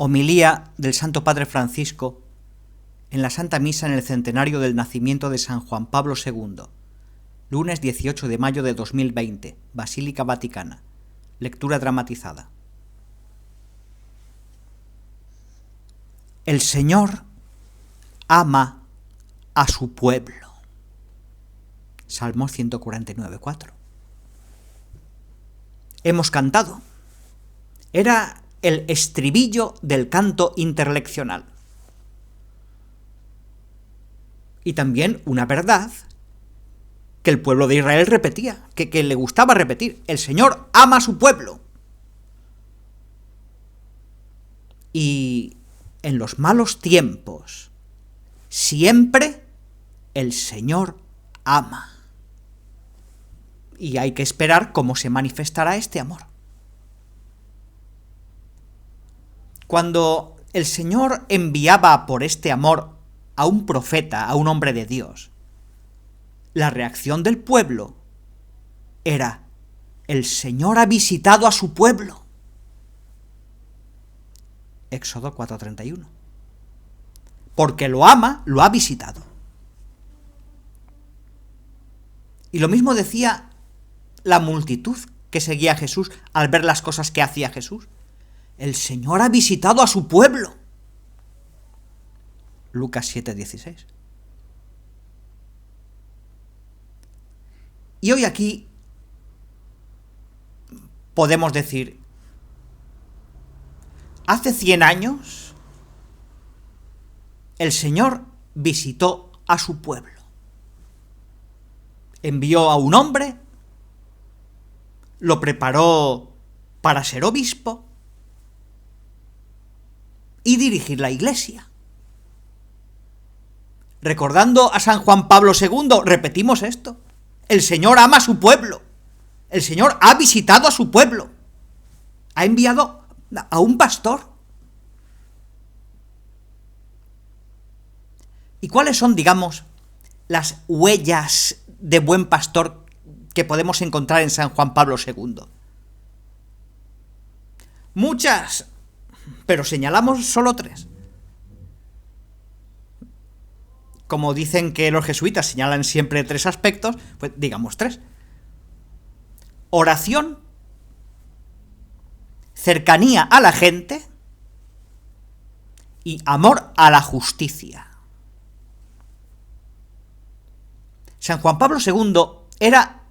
Homilía del Santo Padre Francisco en la Santa Misa en el centenario del nacimiento de San Juan Pablo II, lunes 18 de mayo de 2020, Basílica Vaticana. Lectura dramatizada. El Señor ama a su pueblo. Salmo 149:4. Hemos cantado. Era el estribillo del canto interleccional. Y también una verdad que el pueblo de Israel repetía, que le gustaba repetir. El Señor ama a su pueblo. Y en los malos tiempos, siempre el Señor ama. Y hay que esperar cómo se manifestará este amor. Cuando el Señor enviaba por este amor a un profeta, a un hombre de Dios, la reacción del pueblo era: el Señor ha visitado a su pueblo. Éxodo 4:31. Porque lo ama, lo ha visitado. Y lo mismo decía la multitud que seguía a Jesús al ver las cosas que hacía Jesús. El Señor ha visitado a su pueblo. Lucas 7:16. Y hoy aquí podemos decir, hace 100 años el Señor visitó a su pueblo. Envió a un hombre, lo preparó para ser obispo y dirigir la Iglesia. Recordando a San Juan Pablo II, repetimos esto: el Señor ama a su pueblo, el Señor ha visitado a su pueblo, ha enviado a un pastor. ¿Y cuáles son, digamos, las huellas de buen pastor que podemos encontrar en San Juan Pablo II? Muchas, pero señalamos solo 3. Como dicen que los jesuitas señalan siempre 3 aspectos, pues digamos 3. Oración, cercanía a la gente y amor a la justicia. San Juan Pablo II era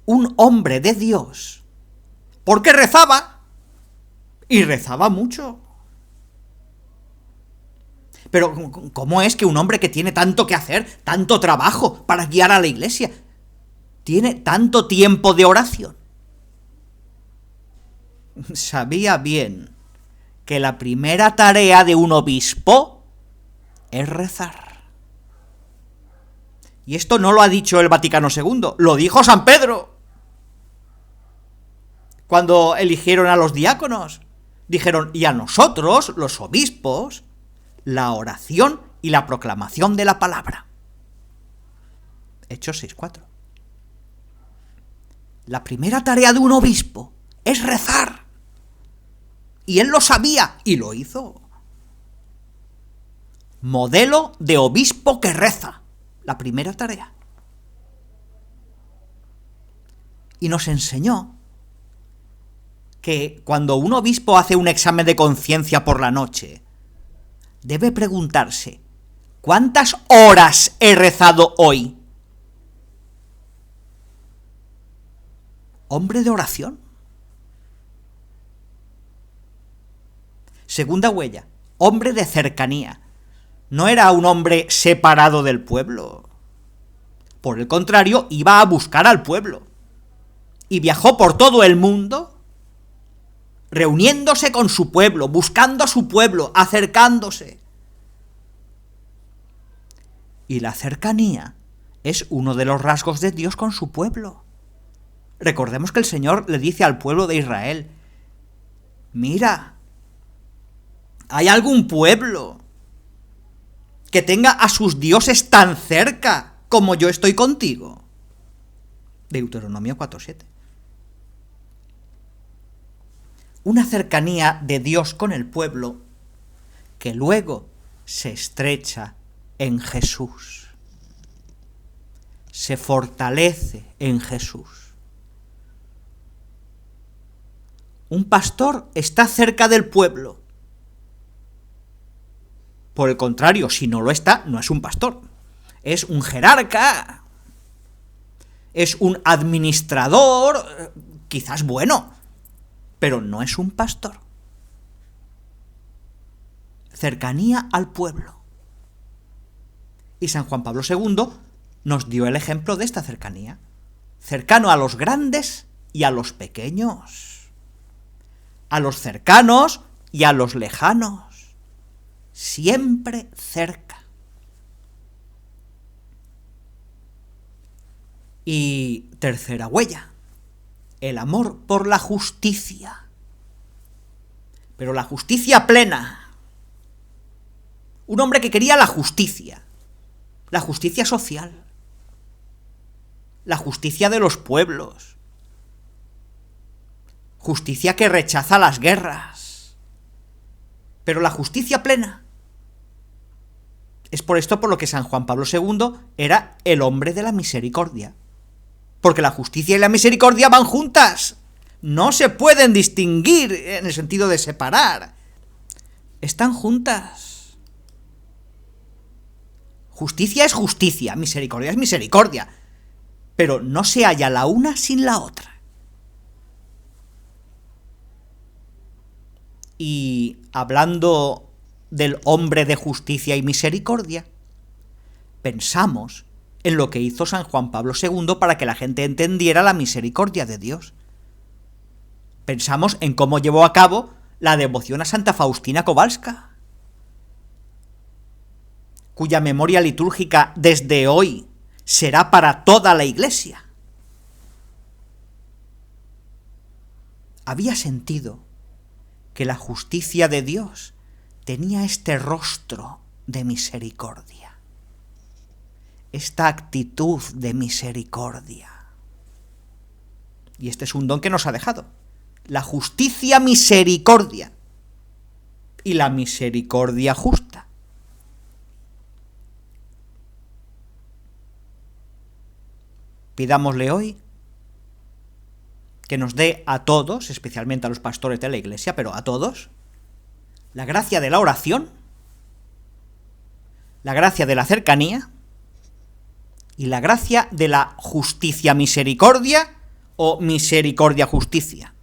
un hombre de Dios porque rezaba, y rezaba mucho. Pero ¿cómo es que un hombre que tiene tanto que hacer, tanto trabajo para guiar a la Iglesia, tiene tanto tiempo de oración? Sabía bien que la primera tarea de un obispo es rezar. Y esto no lo ha dicho el Vaticano II, lo dijo San Pedro. Cuando eligieron a los diáconos, dijeron: y a nosotros, los obispos, la oración y la proclamación de la palabra. Hechos 6:4. La primera tarea de un obispo es rezar. Y él lo sabía y lo hizo. Modelo de obispo que reza. La primera tarea. Y nos enseñó que cuando un obispo hace un examen de conciencia por la noche, debe preguntarse: ¿cuántas horas he rezado hoy? Hombre de oración. Segunda huella: hombre de cercanía. No era un hombre separado del pueblo. Por el contrario, iba a buscar al pueblo. Y viajó por todo el mundo, reuniéndose con su pueblo, buscando a su pueblo, acercándose. Y la cercanía es uno de los rasgos de Dios con su pueblo. Recordemos que el Señor le dice al pueblo de Israel: mira, ¿hay algún pueblo que tenga a sus dioses tan cerca como yo estoy contigo? Deuteronomio 4:7. una cercanía de Dios con el pueblo que luego se estrecha en Jesús, se fortalece en Jesús. Un pastor está cerca del pueblo. Por el contrario, si no lo está, no es un pastor. Es un jerarca, es un administrador, quizás bueno, pero no es un pastor. Cercanía al pueblo. Y San Juan Pablo II nos dio el ejemplo de esta cercanía. Cercano a los grandes y a los pequeños. A los cercanos y a los lejanos. Siempre cerca. Y tercera huella, el amor por la justicia. Pero la justicia plena. Un hombre que quería la justicia social, la justicia de los pueblos, justicia que rechaza las guerras, pero la justicia plena. Es por esto por lo que San Juan Pablo II era el hombre de la misericordia, porque la justicia y la misericordia van juntas, no se pueden distinguir en el sentido de separar, están juntas. Justicia es justicia, misericordia es misericordia, pero no se halla la una sin la otra. Y hablando del hombre de justicia y misericordia, pensamos en lo que hizo San Juan Pablo II para que la gente entendiera la misericordia de Dios. Pensamos en cómo llevó a cabo la devoción a Santa Faustina Kowalska, cuya memoria litúrgica desde hoy será para toda la Iglesia. Había sentido que la justicia de Dios tenía este rostro de misericordia, esta actitud de misericordia. Y este es un don que nos ha dejado. La justicia misericordia y la misericordia justa. Pidámosle hoy que nos dé a todos, especialmente a los pastores de la Iglesia, pero a todos, la gracia de la oración, la gracia de la cercanía y la gracia de la justicia misericordia o misericordia justicia.